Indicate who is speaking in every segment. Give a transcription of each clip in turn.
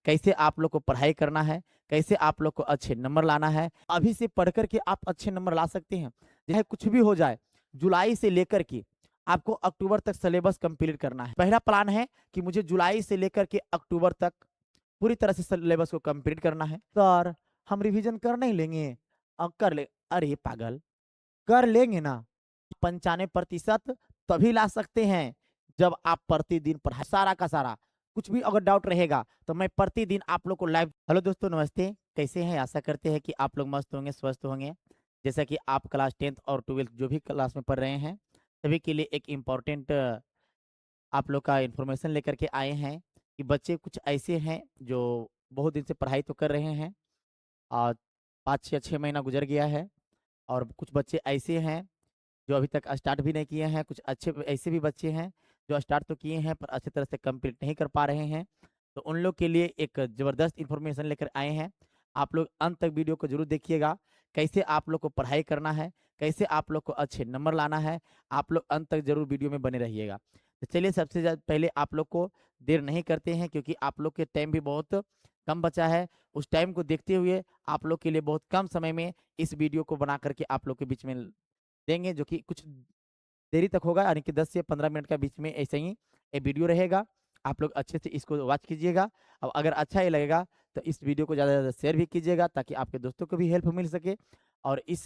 Speaker 1: कैसे आप लोग को पढ़ाई करना है, कैसे आप लोग को अच्छे नंबर लाना है। अभी से पढ़ कर के आप अच्छे नंबर ला सकते हैं। चाहे कुछ भी हो जाए, जुलाई से लेकर के आपको अक्टूबर तक सिलेबस कंप्लीट करना है। पहला प्लान है कि मुझे जुलाई से लेकर के अक्टूबर तक पूरी तरह से सिलेबस को कंप्लीट करना है। सर, हम रिवीजन कर नहीं लेंगे? कर ले। अरे पागल, कर लेंगे ना। 95% तभी ला सकते हैं जब आप प्रतिदिन पढ़ाई सारा का सारा। कुछ भी अगर डाउट रहेगा तो मैं प्रतिदिन आप लोग को लाइव। हेलो दोस्तों, नमस्ते। कैसे हैं? आशा करते हैं कि आप लोग मस्त होंगे, स्वस्थ होंगे। जैसा कि आप क्लास 10th और 12th जो भी क्लास में पढ़ रहे हैं, सभी के लिए एक इम्पोर्टेंट आप लोग का इन्फॉर्मेशन लेकर के आए हैं कि बच्चे कुछ ऐसे हैं जो बहुत दिन से पढ़ाई तो कर रहे हैं और 5 या 6 महीना गुजर गया है, और कुछ बच्चे ऐसे हैं जो अभी तक स्टार्ट भी नहीं किए हैं। कुछ अच्छे ऐसे भी बच्चे हैं जो स्टार्ट तो किए हैं पर अच्छी तरह से कंप्लीट नहीं कर पा रहे हैं। तो उन लोग के लिए एक ज़बरदस्त इन्फॉर्मेशन लेकर आए हैं। आप लोग अंत तक वीडियो को ज़रूर देखिएगा। कैसे आप लोग को पढ़ाई करना है, कैसे आप लोग को अच्छे नंबर लाना है, आप लोग अंत तक ज़रूर वीडियो में बने रहिएगा। तो चलिए, सबसे पहले आप लोग को देर नहीं करते हैं, क्योंकि आप लोग के टाइम भी बहुत कम बचा है। उस टाइम को देखते हुए आप लोग के लिए बहुत कम समय में इस वीडियो को बना करके आप लोग के बीच में देंगे, जो कि कुछ देरी तक होगा, यानी कि 10 से 15 मिनट का बीच में ऐसे ही ये वीडियो रहेगा। आप लोग अच्छे से इसको वॉच कीजिएगा। अब अगर अच्छा ही लगेगा तो इस वीडियो को ज़्यादा से ज़्यादा शेयर भी कीजिएगा, ताकि आपके दोस्तों को भी हेल्प मिल सके। और इस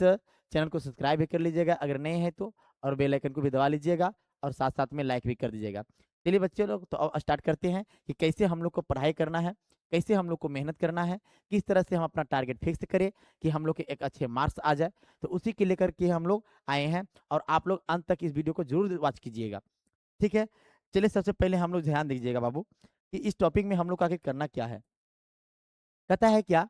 Speaker 1: चैनल को सब्सक्राइब भी कर लीजिएगा अगर नए हैं तो, और बेल आइकन को भी दबा लीजिएगा, और साथ साथ में लाइक भी कर दीजिएगा। चलिए बच्चे लोग, तो अब स्टार्ट करते हैं कि कैसे हम लोग को पढ़ाई करना है, कैसे हम लोग को मेहनत करना है, किस तरह से हम अपना टारगेट फिक्स करें कि हम लोग के एक अच्छे मार्क्स आ जाए। तो उसी के लेकर के हम लोग आए हैं, और आप लोग अंत तक इस वीडियो को जरूर वॉच कीजिएगा, ठीक है? चलिए, सबसे पहले हम लोग ध्यान दीजिएगा बाबू कि इस टॉपिक में हम लोग को आगे करना क्या है। कहता है क्या?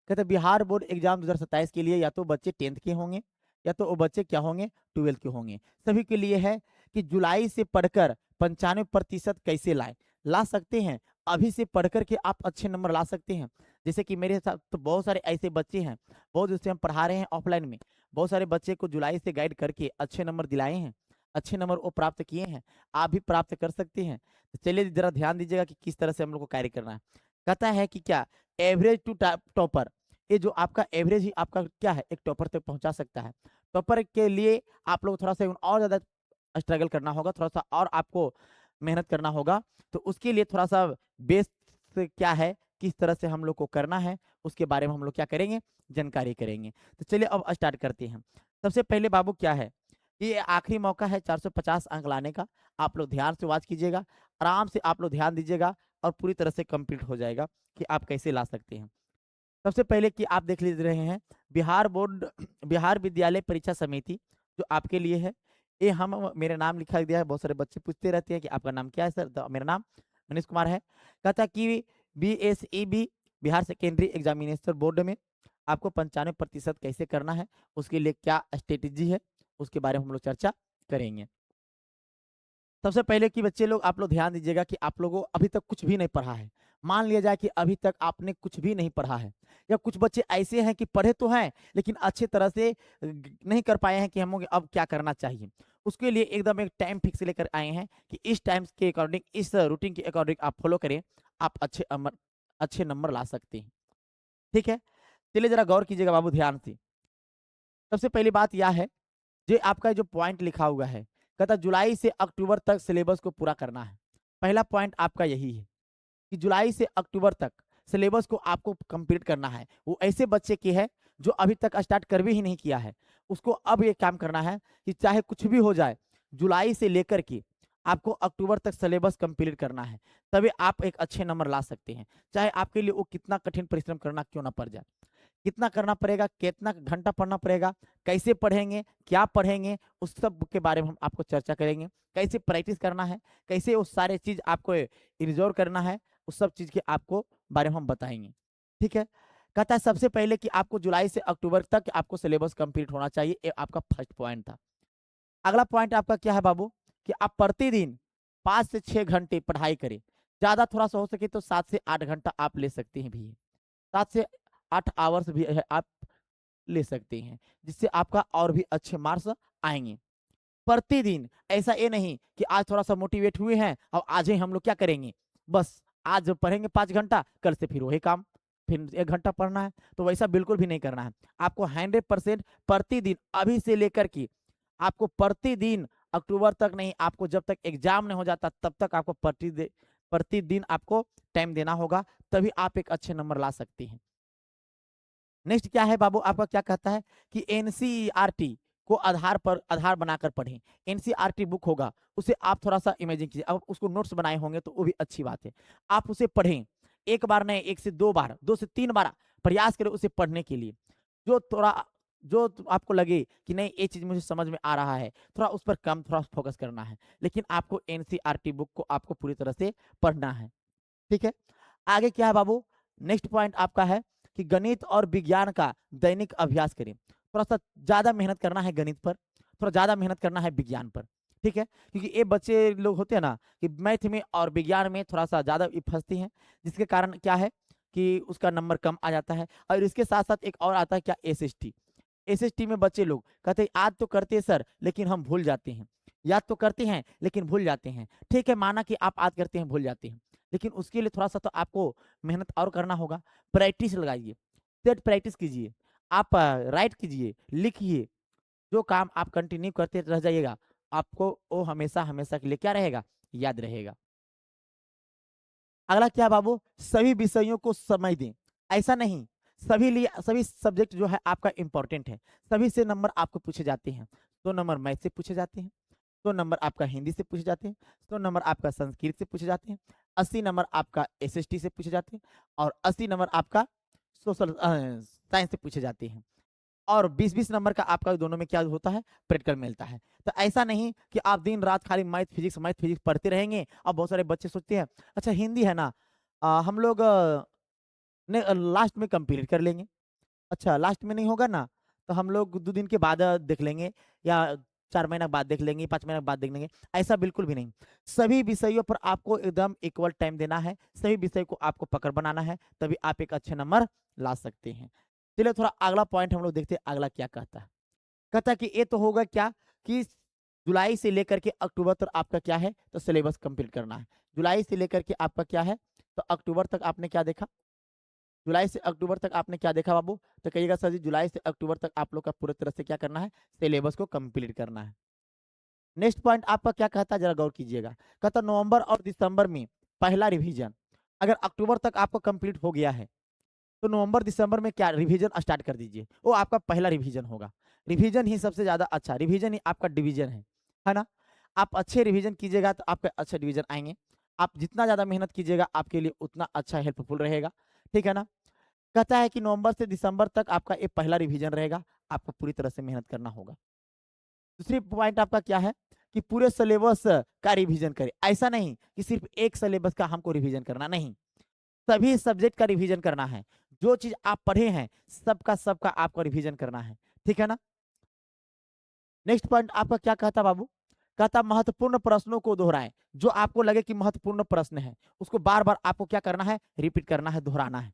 Speaker 1: कहता है बिहार बोर्ड एग्जाम 2027 के लिए या तो बच्चे 10th के होंगे, या तो वो बच्चे क्या होंगे, 12th के होंगे। सभी के लिए है कि जुलाई से पढ़कर 95% कैसे लाए, ला सकते हैं। अभी से पढ़ कर के आप अच्छे नंबर ला सकते हैं। जैसे कि मेरे साथ तो बहुत सारे ऐसे बच्चे हैं, बहुत जिससे हम पढ़ा रहे हैं ऑफलाइन में, बहुत सारे बच्चे को जुलाई से गाइड करके अच्छे नंबर दिलाए हैं, अच्छे नंबर वो प्राप्त किए हैं। आप भी प्राप्त कर सकते हैं। तो चलिए जरा ध्यान दीजिएगा कि किस तरह से हम लोग को कार्य करना है। कहता है कि क्या, एवरेज टू टॉपर, ये जो आपका एवरेज ही आपका क्या है, एक टॉपर तक पहुंचा सकता है। टॉपर के लिए आप लोग थोड़ा सा और ज़्यादा स्ट्रगल करना होगा, थोड़ा सा और आपको मेहनत करना होगा। तो उसके लिए थोड़ा सा बेस क्या है, किस तरह से हम लोग को करना है, उसके बारे में हम लोग क्या करेंगे, जानकारी करेंगे। तो चलिए अब स्टार्ट करते हैं। सबसे पहले बाबू क्या है, ये आखिरी मौका है 450 अंक लाने का। आप लोग ध्यान से वॉच कीजिएगा, आराम से आप लोग ध्यान दीजिएगा, और पूरी तरह से कंप्लीट हो जाएगा कि आप कैसे ला सकते हैं। सबसे पहले कि आप देख लीजिए रहे हैं बिहार बोर्ड बिहार विद्यालय परीक्षा समिति, जो आपके लिए है। ये हम मेरा नाम लिखा दिया है। बहुत सारे बच्चे पूछते रहते हैं कि आपका नाम क्या है सर, तो मेरा नाम मनीष कुमार है। कहता है कि BSEB Bihar secondary examination board में आपको 95% कैसे करना है, उसके लिए क्या स्ट्रेटेजी है, उसके बारे में हम लोग चर्चा करेंगे। सबसे पहले कि बच्चे लोग आप लोग ध्यान दीजिएगा कि आप लोगों अभी तक कुछ भी नहीं पढ़ा है। मान लिया जाए कि अभी तक आपने कुछ भी नहीं पढ़ा है, या कुछ बच्चे ऐसे हैं कि पढ़े तो हैं लेकिन अच्छे तरह से नहीं कर पाए हैं कि हम लोग अब क्या करना चाहिए। उसके लिए एकदम एक टाइम फिक्स लेकर आए हैं कि इस टाइम के अकॉर्डिंग, इस रूटीन के अकॉर्डिंग आप फॉलो करें, आप अच्छे नंबर ला सकते हैं, ठीक है? चलिए जरा गौर कीजिएगा बाबू ध्यान से। सबसे पहली बात यह है, जो आपका जो पॉइंट लिखा हुआ है, कहता जुलाई से अक्टूबर तक सिलेबस को पूरा करना है। पहला पॉइंट आपका यही है कि जुलाई से अक्टूबर तक सिलेबस को आपको कंप्लीट करना है। वो ऐसे बच्चे की है जो अभी तक स्टार्ट कर भी ही नहीं किया है, उसको अब ये काम करना है कि चाहे कुछ भी हो जाए, जुलाई से लेकर के आपको अक्टूबर तक सिलेबस कंप्लीट करना है। तभी आप एक अच्छे नंबर ला सकते हैं, चाहे आपके लिए वो कितना कठिन परिश्रम करना क्यों ना पड़ जाए। कितना करना पड़ेगा, कितना घंटा पढ़ना पड़ेगा, कैसे पढ़ेंगे, क्या पढ़ेंगे, उस सब के बारे में हम आपको चर्चा करेंगे। कैसे प्रैक्टिस करना है, कैसे वो सारे चीज़ आपको रिजॉल्व करना है, उस सब चीज़ के आपको बारे में हम बताएंगे, ठीक है? कहता है सबसे पहले कि आपको जुलाई से अक्टूबर तक आपको सिलेबस कंप्लीट होना चाहिए, ये आपका फर्स्ट पॉइंट था। अगला पॉइंट आपका क्या है बाबू, कि आप प्रतिदिन 5 से 6 घंटे पढ़ाई करें। ज़्यादा थोड़ा सा हो सके तो 7 से 8 घंटा आप ले सकते हैं भी, 7 से 8 आवर्स भी है आप ले सकते हैं, जिससे आपका और भी अच्छे मार्क्स आएँगे। प्रतिदिन, ऐसा ये नहीं कि आज थोड़ा-सा मोटिवेट हुए हैं और आज ही हम लोग क्या करेंगे, बस आज पढ़ेंगे 5 घंटा, कल से फिर वही काम, फिर 1 घंटा पढ़ना है, तो वैसा बिल्कुल भी नहीं करना है। आपको 100% प्रतिदिन अभी से लेकर के आपको प्रतिदिन अक्टूबर तक नहीं, आपको जब तक एग्जाम नहीं हो जाता तब तक आपको प्रतिदिन आपको टाइम देना होगा, तभी आप एक अच्छे नंबर ला सकते हैं। नेक्स्ट क्या है बाबू, आपका क्या कहता है कि एनसीईआरटी को आधार बनाकर पढ़ें। एनसीईआरटी बुक होगा, उसे आप थोड़ा सा इमेजिन कीजिए, अब उसको नोट्स बनाए होंगे तो वो भी अच्छी बात है। आप उसे पढ़ें, एक बार नहीं, 1 से 2 बार, 2 से 3 बार प्रयास करें उसे पढ़ने के लिए। जो आपको लगे कि नहीं ये चीज़ मुझे समझ में आ रहा है, थोड़ा उस पर कम थोड़ा फोकस करना है, लेकिन आपको एनसीईआरटी बुक को आपको पूरी तरह से पढ़ना है, ठीक है? आगे क्या है बाबू, नेक्स्ट पॉइंट आपका है कि गणित और विज्ञान का दैनिक अभ्यास करें। थोड़ा सा ज़्यादा मेहनत करना है गणित पर, थोड़ा ज़्यादा मेहनत करना है विज्ञान पर, ठीक है? क्योंकि ये बच्चे लोग होते हैं ना कि मैथ में और विज्ञान में थोड़ा सा ज़्यादा फंसती हैं, जिसके कारण क्या है कि उसका नंबर कम आ जाता है। और इसके साथ साथ एक और आता है क्या, एसएसटी। एसएसटी में बच्चे लोग कहते हैं याद तो करते हैं सर, लेकिन हम भूल जाते हैं। याद तो करते हैं लेकिन भूल जाते हैं। ठीक है, माना कि आप याद करते हैं भूल जाते हैं, लेकिन उसके लिए थोड़ा सा तो आपको मेहनत और करना होगा। प्रैक्टिस लगाइए, सेट प्रैक्टिस कीजिए, आप राइट कीजिए, लिखिए। जो काम आप कंटिन्यू करते रह जाइएगा, आपको वो हमेशा हमेशा के लिए क्या रहेगा, याद रहेगा। अगला क्या बाबू, सभी विषयों को समय दें। ऐसा नहीं, सभी सब्जेक्ट जो है आपका इंपॉर्टेंट है, सभी से नंबर आपको पूछे जाते हैं। 100 नंबर मैथ से पूछे जाते हैं, 100 नंबर आपका हिंदी से पूछे जाते हैं, 100 नंबर आपका संस्कृत से पूछे जाते हैं, 80 नंबर आपका एसएसटी से पूछे जाते हैं, और 80 नंबर आपका सोशल साइंस से पूछे जाते हैं। और 20-20 नंबर का आपका दोनों में क्या होता है, प्रैक्टिकल मिलता है। तो ऐसा नहीं कि आप दिन रात खाली मैथ फिजिक्स पढ़ते रहेंगे। अब बहुत सारे बच्चे सोचते हैं अच्छा हिंदी है ना, हम लोग लास्ट में कंप्लीट कर लेंगे। अच्छा लास्ट में नहीं होगा ना, तो हम लोग 2 दिन के बाद देख लेंगे, या 4 महीना बाद देख लेंगे, 5 महीना बाद देख लेंगे। ऐसा बिल्कुल भी नहीं। सभी विषयों पर आपको एकदम इक्वल टाइम देना है, सभी विषय को आपको पकड़ बनाना है, तभी आप एक अच्छे नंबर ला सकते हैं। चलिए थोड़ा अगला पॉइंट हम लोग देखते हैं, अगला क्या कहता है। कहता है कि ये तो होगा क्या कि जुलाई से लेकर के अक्टूबर तक आपका क्या है, तो सिलेबस कंप्लीट करना है। जुलाई से लेकर के आपका क्या है, तो अक्टूबर तक आपने क्या देखा, जुलाई से अक्टूबर तक आपने क्या देखा बाबू, तो कहिएगा सर जी जुलाई से अक्टूबर तक आप लोग का पूरी तरह से क्या करना है, सिलेबस को कंप्लीट करना है। नेक्स्ट पॉइंट आपका क्या कहता है, जरा गौर कीजिएगा। कहता नवंबर और दिसंबर में पहला रिवीजन। अगर अक्टूबर तक आपको कंप्लीट हो गया है, तो नवंबर दिसंबर में क्या रिवीजन स्टार्ट कर दीजिए, वो आपका पहला रिवीजन होगा। रिवीजन ही सबसे ज्यादा अच्छा, रिवीजन ही आपका डिवीजन है ना। आप अच्छे रिवीजन कीजिएगा तो आपके अच्छे डिवीजन आएंगे। आप जितना ज्यादा मेहनत कीजिएगा आपके लिए उतना अच्छा हेल्पफुल रहेगा, ठीक है ना। कहता है कि नवंबर से दिसंबर तक आपका एक पहला रिवीजन रहेगा, आपको पूरी तरह से मेहनत करना होगा। दूसरी पॉइंट आपका क्या है कि पूरे सिलेबस का रिवीजन करें। ऐसा नहीं कि सिर्फ एक सिलेबस का हमको रिवीजन करना, नहीं, सभी सब्जेक्ट का रिवीजन करना है। जो चीज आप पढ़े हैं सबका आपको रिवीजन करना है, ठीक है ना। नेक्स्ट पॉइंट आपका क्या कहता बाबू, कहता महत्वपूर्ण प्रश्नों को दोहराएं। जो आपको लगे कि महत्वपूर्ण प्रश्न है उसको बार बार आपको क्या करना है, रिपीट करना है, दोहराना है,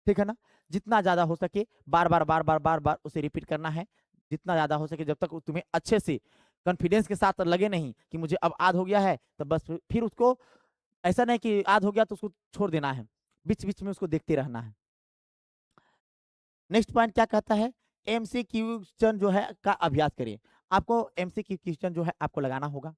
Speaker 1: ठीक है ना। जितना ज्यादा हो सके बार बार उसे रिपीट करना है, जितना ज्यादा हो सके, जब तक तुम्हें अच्छे से कॉन्फिडेंस के साथ लगे नहीं कि मुझे अब याद हो गया है, तो बस फिर उसको ऐसा नहीं कि याद हो गया तो उसको छोड़ देना है, बीच बीच में उसको देखते रहना है। नेक्स्ट पॉइंट क्या कहता है, एमसीक्यू क्वेश्चन जो है का अभ्यास करिए। आपको एमसीक्यू क्वेश्चन जो है आपको लगाना होगा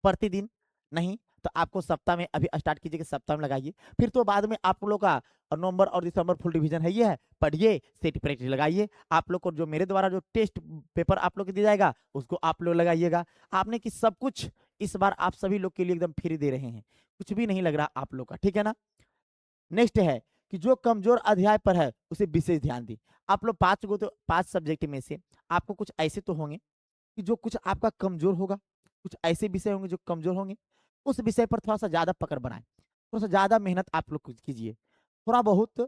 Speaker 1: प्रतिदिन, नहीं तो आपको सप्ताह में, अभी स्टार्ट कीजिए कि सप्ताह में लगाइए, फिर तो बाद में आप लोग का नवंबर और दिसंबर फुल डिवीजन है, ये है, पढ़िए, सेट प्रैक्टिस लगाइए। आप लोग को जो मेरे द्वारा जो टेस्ट पेपर आप लोग को दिया जाएगा उसको आप लोग लगाइएगा। आपने कि सब कुछ इस बार आप सभी लोग के लिए एकदम फ्री दे रहे हैं, कुछ भी नहीं लग रहा आप लोग का, ठीक है ना। नेक्स्ट है कि जो कमजोर अध्याय पर है उसे विशेष ध्यान दी। आप लोग 5 सब्जेक्ट में से आपको कुछ ऐसे तो होंगे कि जो कुछ आपका कमजोर होगा, कुछ ऐसे विषय होंगे जो कमजोर होंगे, उस विषय पर थोड़ा सा ज्यादा पकड़ बनाए, थोड़ा सा ज्यादा मेहनत आप लोग कीजिए। थोड़ा बहुत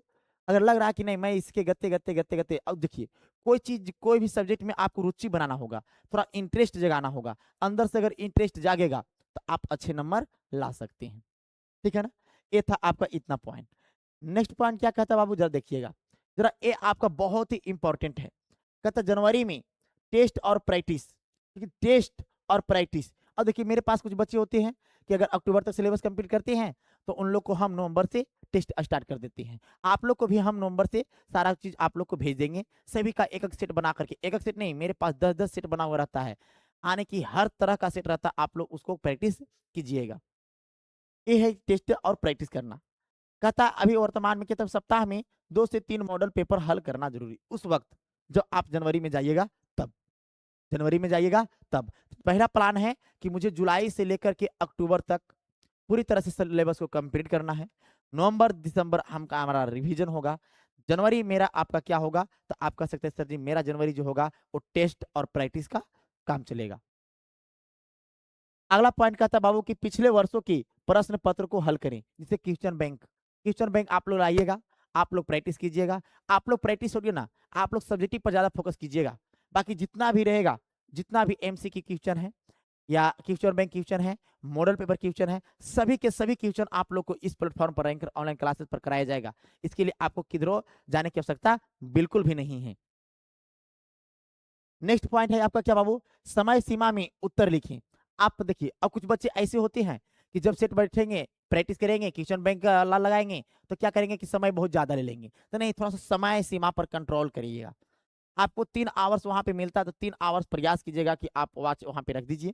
Speaker 1: अगर लग रहा है कि नहीं मैं इसके गत्ते अब देखिए, कोई चीज कोई भी सब्जेक्ट में आपको रुचि बनाना होगा, थोड़ा इंटरेस्ट जगाना होगा। अंदर से अगर इंटरेस्ट जागेगा तो आप अच्छे नंबर ला सकते हैं, ठीक है ना। ये था आपका इतना पॉइंट। नेक्स्ट पॉइंट क्या कहता है बाबू, जरा देखिएगा, जरा ये आपका बहुत ही इंपॉर्टेंट है। कहता जनवरी में टेस्ट और प्रैक्टिस, टेस्ट और प्रैक्टिस। अब देखिए मेरे पास कुछ बच्चे होते हैं कि अगर अक्टूबर तक सिलेबस कंप्लीट करते हैं तो उन लोग को हम नवंबर से टेस्ट स्टार्ट कर देते हैं। आप लोग को भी हम नवंबर से सारा चीज़ आप लोग को भेज देंगे। सभी का एक-एक सेट बना करके, एक-एक सेट नहीं, मेरे पास 10-10 सेट बना हुआ रहता है। आने की हर तरह का सेट रहता है, आप लोग उसको प्रैक्टिस कीजिएगा। ये है टेस्ट और प्रैक्टिस करना। कहता अभी वर्तमान में कहता सप्ताह में 2 से 3 मॉडल पेपर हल करना ज़रूरी। उस वक़्त जब आप जनवरी में जाइएगा तब। जनवरी में जाइएगा तब। पहला प्लान है कि मुझे जुलाई से लेकर के अक्टूबर तक पूरी तरह से सिलेबस को कंप्लीट करना है। नवंबर, दिसंबर हमारा रिवीजन होगा। जनवरी मेरा आपका क्या होगा? तो आप कह सकते हैं सर जी मेरा जनवरी जो होगा वो टेस्ट और प्रैक्टिस का काम चलेगा। अगला पॉइंट कहता है बाबू कि पिछले वर्षों की प्रश्न पत्र को हल करें, जैसे क्वेश्चन बैंक। क्वेश्चन बैंक आप लोग लाइएगा, आप लोग प्रैक्टिस कीजिएगा। आप लोग प्रैक्टिस होगी ना, आप लोग सब्जेक्टिव पर ज़्यादा फोकस कीजिएगा। बाकी जितना भी रहेगा, जितना भी एमसीक्यू क्वेश्चन है या क्वेश्चन बैंक क्वेश्चन है, मॉडल पेपर क्वेश्चन है, सभी के सभी क्वेश्चन आप लोग को इस प्लेटफॉर्म पर रैंकर ऑनलाइन क्लासेस पर कराया जाएगा। इसके लिए आपको किधरों जाने की आवश्यकता बिल्कुल भी नहीं है। नेक्स्ट पॉइंट है आपका क्या बाबू? समय सीमा में उत्तर लिखें। आप देखिए, अब कुछ बच्चे ऐसे होते हैं कि जब सेट बैठेंगे, प्रैक्टिस करेंगे, क्वेश्चन बैंक का लगाएंगे, तो क्या करेंगे कि समय बहुत ज्यादा ले लेंगे। तो नहीं, थोड़ा सा समय सीमा पर कंट्रोल करिएगा। आपको 3 आवर्स वहाँ पे मिलता है, तो 3 आवर्स प्रयास कीजिएगा कि आप वॉच वहाँ पे रख दीजिए।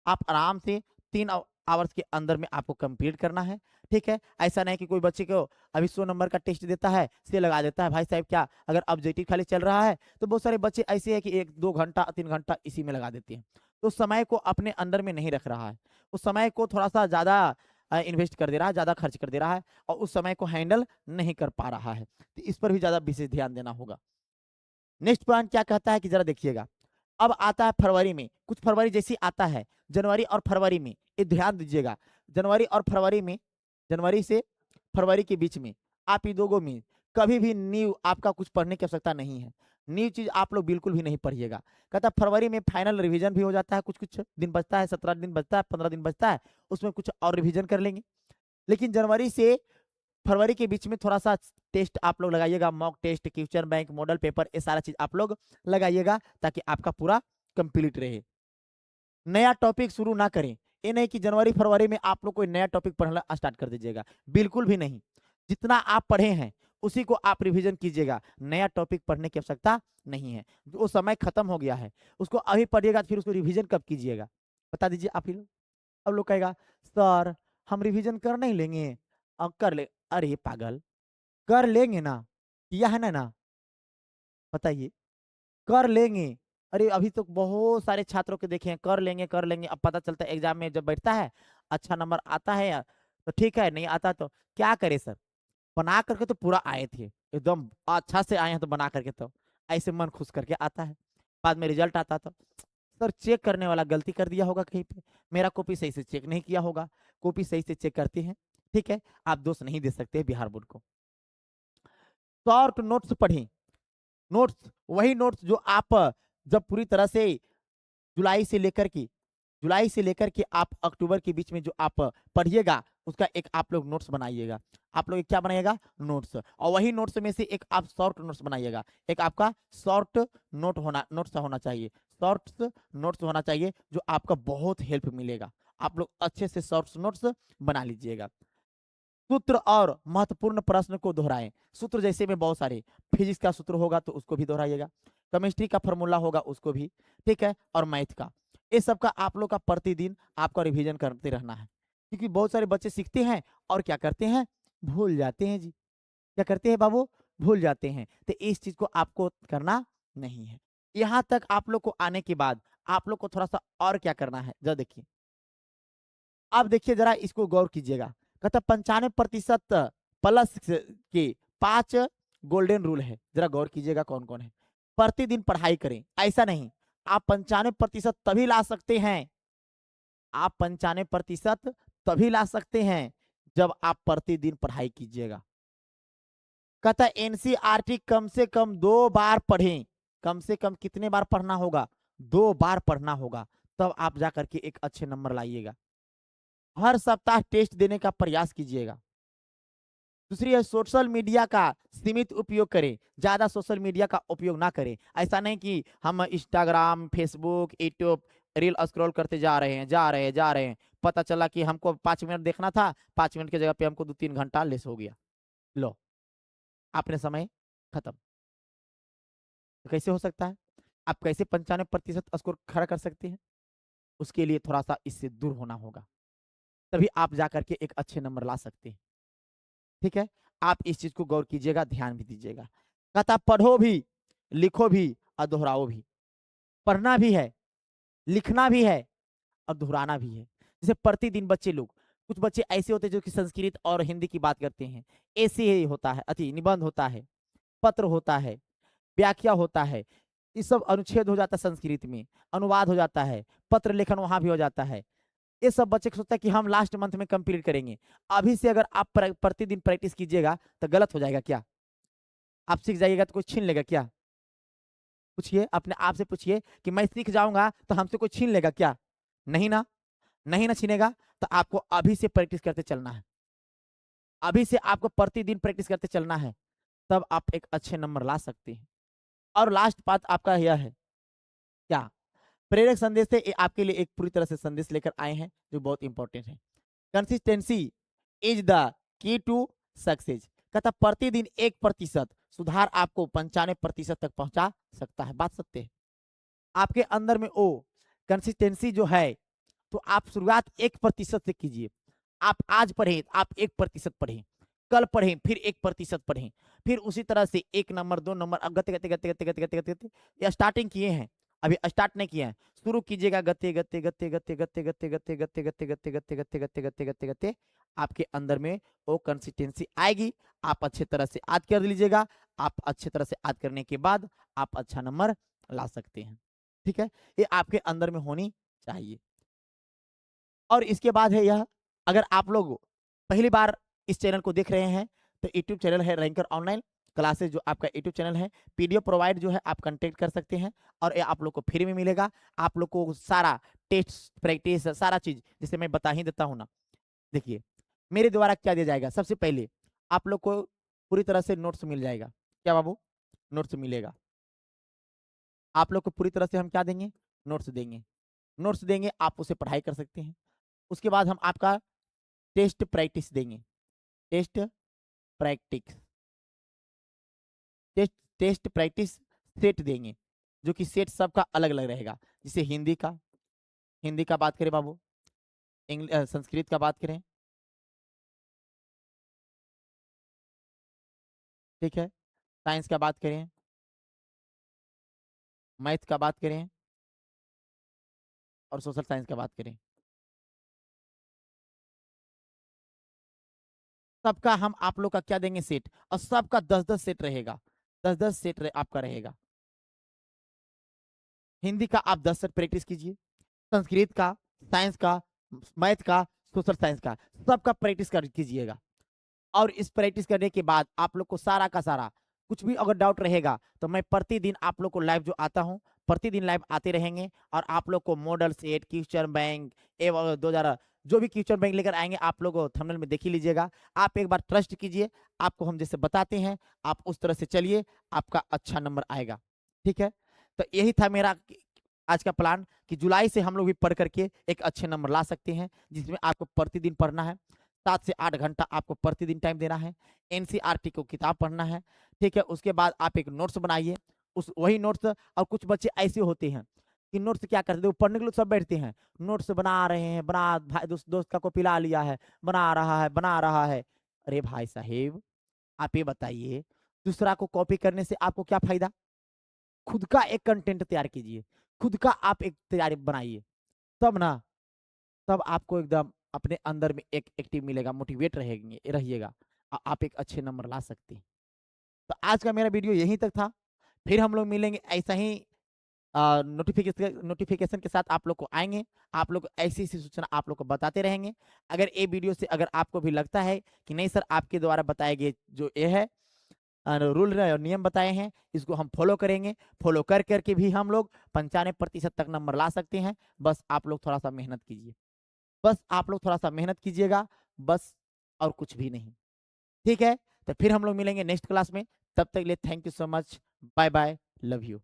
Speaker 1: आप आराम से 3 आवर्स के अंदर में आपको कंप्लीट करना है, ठीक है? ऐसा नहीं कि कोई बच्चे को अभी 100 नंबर का टेस्ट देता है, से लगा देता है। भाई साहब क्या, अगर ऑब्जेक्टिव खाली चल रहा है, तो बहुत सारे बच्चे ऐसे हैं कि 1-2 घंटा, 3 घंटा इसी में लगा देते हैं। तो समय को अपने अंदर में नहीं रख रहा है। उस समय को थोड़ा-सा ज़्यादा इन्वेस्ट कर दे रहा है, ज़्यादा खर्च कर दे रहा है और उस समय को हैंडल नहीं कर पा रहा है। तो इस पर भी ज़्यादा विशेष ध्यान देना होगा। नेक्स्ट पॉइंट क्या कहता है कि जरा देखिएगा। अब आता है फरवरी में, कुछ फरवरी जैसे आता है, जनवरी और फरवरी में, ये ध्यान दीजिएगा। जनवरी और फरवरी में, जनवरी से फरवरी के बीच में, आप ये दोनों में कभी भी न्यू आपका कुछ पढ़ने की आवश्यकता नहीं है। न्यू चीज़ आप लोग बिल्कुल भी नहीं पढ़िएगा। कहता है फरवरी में फाइनल रिवीजन भी हो जाता है, कुछ-कुछ दिन बचता है, 17 दिन बचता है, 15 दिन बचता है, उसमें कुछ और रिवीजन कर लेंगे। लेकिन जनवरी से फरवरी के बीच में थोड़ा-सा टेस्ट आप लोग लगाइएगा, mock test, question bank, model paper, ये सारा चीज़ आप लोग लगाइएगा ताकि आपका पूरा कंप्लीट रहे। नया टॉपिक शुरू ना करें। ये नहीं कि जनवरी, फरवरी में आप लोग कोई नया टॉपिक पढ़ना स्टार्ट कर दीजिएगा, बिल्कुल भी नहीं। जितना आप पढ़े हैं, उसी को आप रिवीजन कीजिएगा। नया टॉपिक पढ़ने की आवश्यकता नहीं है। वो समय खत्म हो गया है, उसको अभी पढ़िएगा, फिर उसको रिवीजन कब कीजिएगा? बता दीजिए आप ही लोग। अब लोग कहेगा, "सर, हम रिवीजन कर नहीं लेंगे?" कर ले। अरे पागल! कर लेंगे ना, किया है ना? बताइए, कर लेंगे। अरे अभी तो बहुत सारे छात्रों को देखे हैं, कर लेंगे, अब पता चलता है एग्ज़ाम में जब बैठता है, अच्छा नंबर आता है तो ठीक है, नहीं आता तो क्या करें सर? बना करके तो पूरा आए थे, एकदम अच्छा से आए हैं तो बना करके तो, ऐसे मन खुश करके आता है। बाद में रिज़ल्ट आता तो, सर चेक करने वाला गलती कर दिया होगा कहीं पे, मेरा कॉपी सही से चेक नहीं किया होगा, कॉपी सही से चेक करते हैं, ठीक है? आप दोष नहीं दे सकते बिहार बोर्ड को। शॉर्ट नोट्स पढ़ें। नोट्स, वही नोट्स जो आप जब पूरी तरह से जुलाई से लेकर के जुलाई से लेकर के आप अक्टूबर के बीच में जो आप पढ़िएगा, उसका एक आप लोग नोट्स बनाइएगा। आप लोग एक क्या बनाइएगा? नोट्स। और वही नोट्स में से एक आप शॉर्ट नोट्स बनाइएगा। एक आपका शॉर्ट नोट्स होना चाहिए। शॉर्ट्स नोट्स होना चाहिए जो आपका बहुत हेल्प मिलेगा। आप लोग अच्छे से शॉर्ट्स नोट्स बना लीजिएगा। सूत्र और महत्वपूर्ण प्रश्न को दोहराएं। सूत्र जैसे में बहुत सारे, फिजिक्स का सूत्र होगा तो उसको भी दोहराइएगा, केमिस्ट्री का फॉर्मूला होगा उसको भी, ठीक है? और मैथ का, ये सब का आप लोग का प्रतिदिन आपका रिवीजन करते रहना है, क्योंकि बहुत सारे बच्चे सीखते हैं और क्या करते हैं? भूल जाते हैं जी। क्या करते हैं बाबू? भूल जाते हैं। तो इस चीज को आपको करना नहीं है। यहाँ तक आप लोग को आने के बाद आप लोग को थोड़ा सा और क्या करना है, जरा देखिए। अब देखिए जरा इसको गौर कीजिएगा। कहता 95% प्लस के 5 गोल्डन रूल है। जरा गौर कीजिएगा कौन-कौन है। प्रतिदिन पढ़ाई करें, ऐसा नहीं। आप 95% तभी ला सकते हैं, आप 95% तभी ला सकते हैं जब आप प्रतिदिन पढ़ाई कीजिएगा। कहता है एनसीईआरटी कम से कम 2 बार पढ़ें। कम से कम कितने बार पढ़ना होगा? 2 बार पढ़ना होगा, तब आप जा कर के एक अच्छे नंबर लाइएगा। हर सप्ताह टेस्ट देने का प्रयास कीजिएगा। दूसरी है सोशल मीडिया का सीमित उपयोग करें, ज़्यादा सोशल मीडिया का उपयोग ना करें। ऐसा नहीं कि हम Instagram, Facebook, YouTube reel scroll करते जा रहे हैं, जा रहे हैं, जा रहे हैं। पता चला कि हमको 5 मिनट देखना था, 5 मिनट की जगह पे हमको 2-3 घंटा लेस हो गया। लो, आपने समय खत्म। तो कैसे हो सकता है? आप कैसे 95% स्कोर खड़ा कर सकते हैं? उसके लिए थोड़ा-सा इससे दूर होना होगा। तभी आप जा कर के एक अच्छे नंबर ला सकते हैं। ठीक है? आप इस चीज़ को गौर कीजिएगा, ध्यान भी दीजिएगा। कहता पढ़ो भी, लिखो भी और दोहराओ भी। पढ़ना भी है, लिखना भी है और दोहराना भी है। जैसे प्रतिदिन बच्चे लोग, कुछ बच्चे ऐसे होते हैं जो कि संस्कृत और हिंदी की बात करते हैं। ऐसे ही होता है, निबंध होता है, पत्र होता है, व्याख्या होता है। ये सब अनुच्छेद हो जाता है संस्कृत में, अनुवाद हो जाता है, पत्र लेखन वहाँ भी हो जाता है। ये सब बच्चे को सोचता है कि हम लास्ट मंथ में कंप्लीट करेंगे। अभी से अगर आप प्रतिदिन प्रैक्टिस कीजिएगा तो गलत हो जाएगा क्या? आप सीख जाइएगा तो कोई छीन लेगा क्या? पूछिए, अपने आप से पूछिए कि मैं सीख जाऊँगा तो हमसे कोई छीन लेगा क्या? नहीं ना? नहीं ना छीनेगा, तो आपको अभी से प्रैक्टिस करते चलना है। अभी से आपको प्रतिदिन प्रैक्टिस करते चलना है, तब आप एक अच्छे नंबर ला सकते हैं। और लास्ट बात आपका यह है, क्या? प्रेरक संदेश से आपके लिए एक पूरी तरह से संदेश लेकर आए हैं, जो बहुत इंपॉर्टेंट है। Consistency is the key to success. कहता प्रतिदिन 1% सुधार आपको 95% तक पहुंचा सकता है। बात सत्य है। आपके अंदर में वो कंसिस्टेंसी जो है, तो आप शुरुआत 1% से कीजिए। आप आज पढ़ें, आप 1% पढ़ें, कल पढ़ें, फिर 1% पढ़ें, फिर उसी तरह से 1 नंबर, 2 नंबर, अब गते गते गते गते गते गते गते गते ये स्टार्टिंग किए हैं, अभी स्टार्ट नहीं किए हैं, शुरू कीजिएगा गते गते गते गते गते गते गते गते गते गते गते गते गते गते गते गते आपके अंदर में वो कंसिस्टेंसी आएगी। आप अच्छे तरह से याद कर लीजिएगा। आप अच्छे तरह से याद करने के बाद आप अच्छा नंबर ला सकते हैं। ठीक है? ये आपके अंदर में होनी चाहिए। और इसके बाद है यह, अगर आप लोग पहली बार इस चैनल को देख रहे हैं तो यूट्यूब चैनल है रैंकर ऑनलाइन क्लासेस, जो आपका यूट्यूब चैनल है। पीडीएफ प्रोवाइड जो है आप कांटेक्ट कर सकते हैं और ये आप लोग को फ्री में मिलेगा। आप लोग को सारा टेस्ट प्रैक्टिस सारा चीज जिसे मैं बता ही देता हूँ ना। देखिए, मेरे द्वारा क्या दिया जाएगा, सबसे पहले आप लोग को पूरी तरह से नोट्स मिल जाएगा। क्या बाबू? नोट्स मिलेगा। आप लोग को पूरी तरह से हम क्या देंगे? नोट्स देंगे। नोट्स देंगे, आप उसे पढ़ाई कर सकते हैं। उसके बाद हम आपका टेस्ट प्रैक्टिस देंगे। Test practice test test practice set देंगे, जो कि सेट सबका अलग अलग रहेगा। जैसे हिंदी का बात करें बाबू, संस्कृत का बात करें, ठीक है, साइंस का बात करें, मैथ का बात करें और सोशल साइंस का बात करें, सबका हम आप लोग का क्या देंगे? सेट। और सबका 10-10 सेट रहेगा। 10-10 सेट आपका रहेगा। हिंदी का आप 10 सेट प्रैक्टिस कीजिए, संस्कृत का, साइंस का, मैथ का, सोशल साइंस का, सबका प्रैक्टिस कर कीजिएगा। और इस प्रैक्टिस करने के बाद आप लोग को सारा का सारा कुछ भी अगर डाउट रहेगा तो मैं प्रतिदिन आप लोग को लाइव जो आता हूँ, प्रतिदिन लाइव आते रहेंगे और आप लोग को मॉडल सेट, क्वेश्चन बैंक एवं 2000 जो भी क्वेश्चन बैंक लेकर आएंगे आप लोग थंबनेल में देख ही लीजिएगा। आप एक बार ट्रस्ट कीजिए, आपको हम जैसे बताते हैं आप उस तरह से चलिए, आपका अच्छा नंबर आएगा। ठीक है? तो यही था मेरा आज का प्लान कि जुलाई से हम लोग भी पढ़ करके एक अच्छे नंबर ला सकते हैं, जिसमें आपको प्रतिदिन पढ़ना है। 7 से 8 घंटा आपको प्रतिदिन टाइम देना है। एनसीईआरटी को किताब पढ़ना है। ठीक है? उसके बाद आप एक नोट्स बनाइए। उस वही नोट्स, और कुछ बच्चे ऐसे होते हैं कि नोट्स क्या करते हैं, वो पढ़ने के लिए सब बैठते हैं, नोट्स बना रहे हैं, बना भाई दोस्त का को पिला लिया है, बना रहा है, बना रहा है। अरे भाई साहेब, आप ये बताइए, दूसरा को कॉपी करने से आपको क्या फ़ायदा? खुद का एक कंटेंट तैयार कीजिए, खुद का आप एक तैयारी बनाइए, तब ना, तब आपको एकदम अपने अंदर में एक एक्टिव मिलेगा, मोटिवेट रहेंगे रहिएगा, आप एक अच्छे नंबर ला सकते हैं। तो आज का मेरा वीडियो यहीं तक था। फिर हम लोग मिलेंगे ऐसा ही नोटिफिकेशन नोटिफिकेशन के साथ आप लोग को आएँगे। आप लोग ऐसी-ऐसी सूचना आप लोग को बताते रहेंगे। अगर ये वीडियो से अगर आपको भी लगता है कि नहीं सर, आपके द्वारा बताए गए जो ये है रूल और नियम बताए हैं, इसको हम फॉलो करेंगे। फॉलो कर कर के भी हम लोग 95% तक नंबर ला सकते हैं। बस आप लोग थोड़ा-सा मेहनत कीजिए। बस आप लोग थोड़ा-सा मेहनत कीजिएगा, बस, और कुछ भी नहीं। ठीक है? तो फिर हम लोग मिलेंगे नेक्स्ट क्लास में। तब तक के लिए thank you so much. Bye bye. Love you.